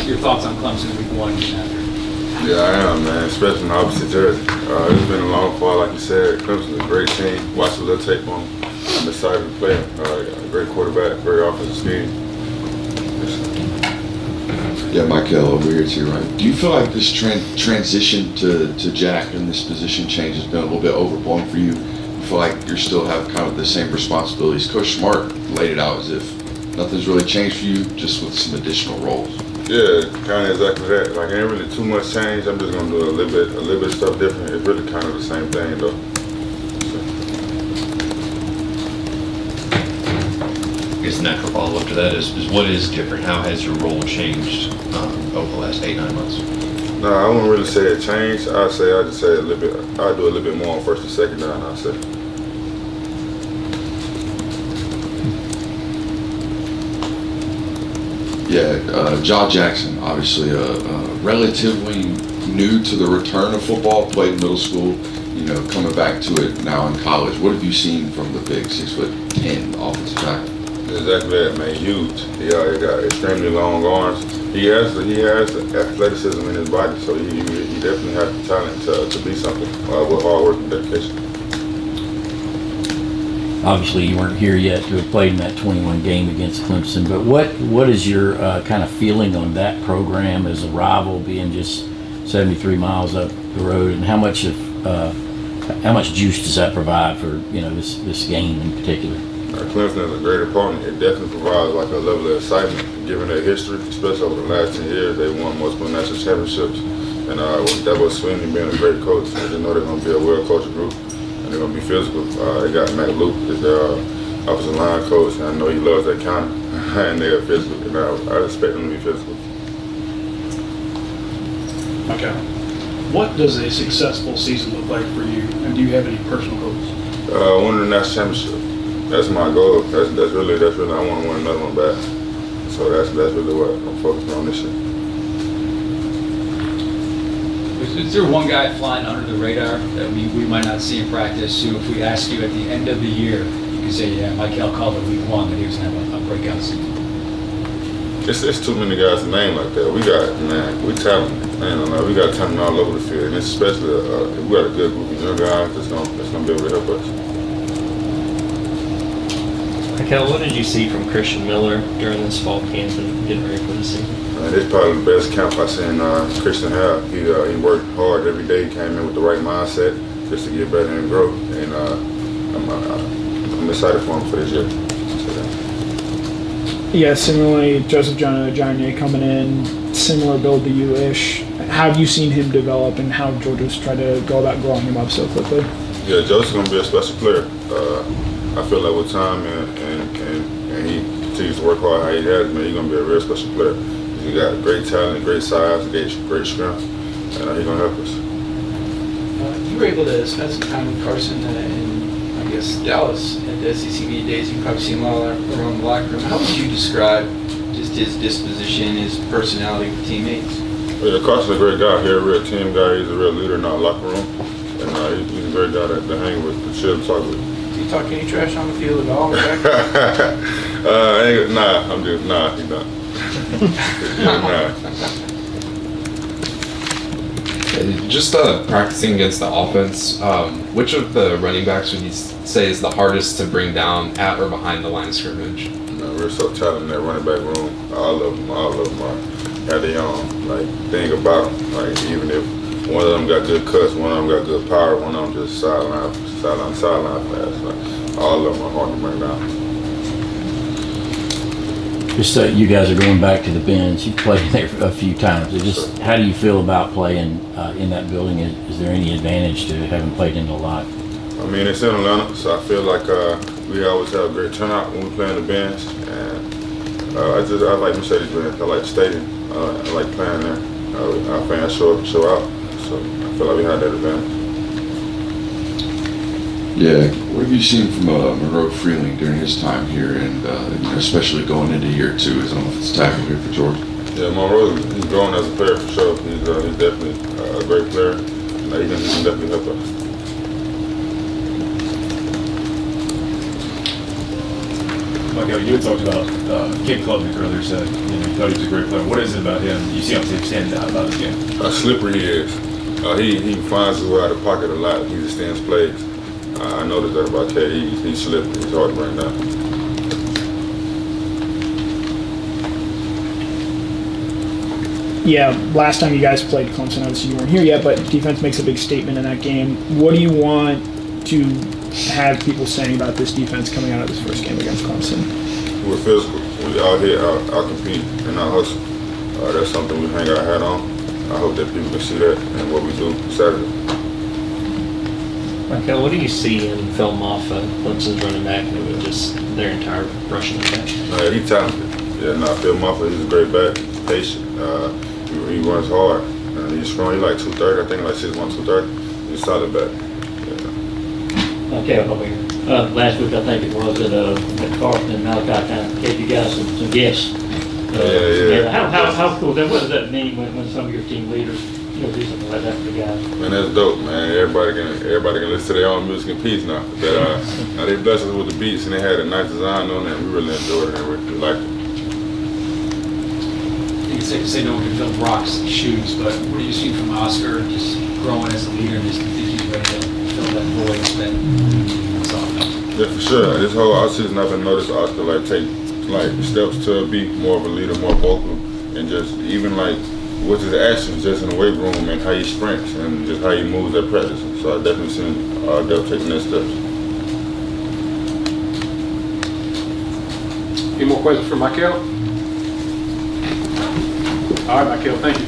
your thoughts on Clemson week 1 and after? Yeah, I am, man, especially in the opposite jersey. It's been a long fall, like you said. Clemson's a great team. Watch a little tape on them. I'm excited to play him. A great quarterback, very offensive scheme. Yeah, Mykel, over here to your right. Do you feel like this transition to Jack in this position change has been a little bit overblown for you? You feel like you still have kind of the same responsibilities? Coach Smart laid it out as if nothing's really changed for you, just with some additional roles. Yeah, kind of exactly that. Like, ain't really too much change. I'm just gonna do a little bit of stuff different. It's really kind of the same thing, though. I guess the natural follow-up to that is what is different? How has your role changed over the last 8-9 months? No, I wouldn't really say it changed. I'd just say a little bit. I'd do a little bit more on first and second down, I'd say. Yeah, Jaw Jackson, obviously relatively new to the return of football, played in middle school, coming back to it now in college. What have you seen from the big 6'10" offensive tackle? Exactly that, man. Huge. He got extremely long arms. He has the athleticism in his body, so he definitely has the talent to be something with hard work and dedication. Obviously, you weren't here yet to have played in that 21 game against Clemson, but what is your kind of feeling on that program as a rival, being just 73 miles up the road, and how much juice does that provide for this game in particular? Clemson is a great opponent. It definitely provides like a level of excitement, given their history, especially over the last 10 years. They won multiple national championships, and that was Sweeney being a great coach. And they know they're going to be a well-coached group, and they're going to be physical. They got Matt Luke as their offensive line coach, and I know he loves that counter, and they're physical. And I expect them to be physical. Okay. What does a successful season look like for you, and do you have any personal goals? Winning the national championship. That's my goal. That's really. I want to win another one back. So that's really what I'm focusing on this year. Is there one guy flying under the radar that we might not see in practice who, if we ask you at the end of the year, you can say, yeah, Mykel called it week 1 that he was going to have a breakout season? It's too many guys to name like that. We talented. Man, we got talent all over the field, and especially we got a good group of young guys that's gonna be able to help us. Mykel, what did you see from Christian Miller during this fall camp and getting ready for the season? It's probably the best camp I've seen Christian have. He worked hard every day. He came in with the right mindset just to get better and grow. And I'm excited for him for this year. Yeah, similarly, Joseph Johnny coming in, similar build to you-ish. How have you seen him develop, and how Georgia's tried to go about growing him up so quickly? Yeah, Joseph's going to be a special player. I feel like with time and he continues to work hard how he has, man, he's going to be a real special player. He got great talent, great size, great strength, and he's going to help us. You were able to spend some time with Carson in, I guess, Dallas at the SEC media days. You probably see him all around the locker room. How would you describe just his disposition, his personality with teammates? Yeah, Carson's a great guy. He's a real team guy. He's a real leader in our locker room, and he's a great guy to hang with, to chill and talk with. Do you talk any trash on the field at all? Nah, he's not. Just practicing against the offense, which of the running backs would you say is the hardest to bring down at or behind the line of scrimmage? We're so talented in that running back room. All of them have their own thing about them. Like, even if one of them got good cuts, one of them got good power, one of them just sideline pass. Like, all of them are hard to bring down. Just you guys are going back to the Benz. You've played there a few times. How do you feel about playing in that building? Is there any advantage to having played in a lot? I mean, it's in Atlanta, so I feel like we always have a great turnout when we play in the Benz. And I like Mercedes-Benz. I like the stadium. I like playing there. Our fans show up, show out. So I feel like we had that advantage. Yeah, what have you seen from Monroe Freeling during his time here, and especially going into year 2 as an offensive tackle here for Georgia? Yeah, Monroe, he's grown as a player for sure. He's definitely a great player, and he can definitely help us. Mykel, you had talked about Kid Klubnik earlier, said you thought he was a great player. What is it about him you see on tape standing out about his game? How slippery he is. He finds his way out of the pocket a lot. He just stands plays. I noticed that about K. He's slippery. He's hard to bring down. Yeah, last time you guys played Clemson, obviously you weren't here yet, but defense makes a big statement in that game. What do you want to have people saying about this defense coming out of this first game against Clemson? We're physical. We out here, out compete, and out hustle. That's something we hang our hat on. I hope that people can see that and what we do Saturday. Mykel, what do you see in film off Clemson's running back and just their entire rushing attack? He's talented. Yeah, Phil Moffitt, he's a great back. He's patient. He runs hard. He's strong. He's like 230. I think like 6'1", 230. He's a solid back. Yeah. Okay, over here. Last week, I think it was at Carson and Malachi kind of gave you guys some gifts. Yeah. How cool that? What does that mean when some of your team leaders do something like that for the guys? Man, that's dope, man. Everybody can listen to their own music in peace now. But now they blessed us with the beats and they had a nice design on it, and we really enjoyed it and we liked it. It's safe to say no one can fill Brock's shoes, but what do you see from Oscar just growing as a leader and just think he's ready to fill that void that's awesome? Yeah, for sure. This whole offseason I've been noticing Oscar take steps to be more of a leader, more vocal, and just even with his actions just in the weight room and how he sprints and just how he moves at practice. So I definitely seen Dell taking next steps. Any more questions for Mykel? All right, Mykel, thank you.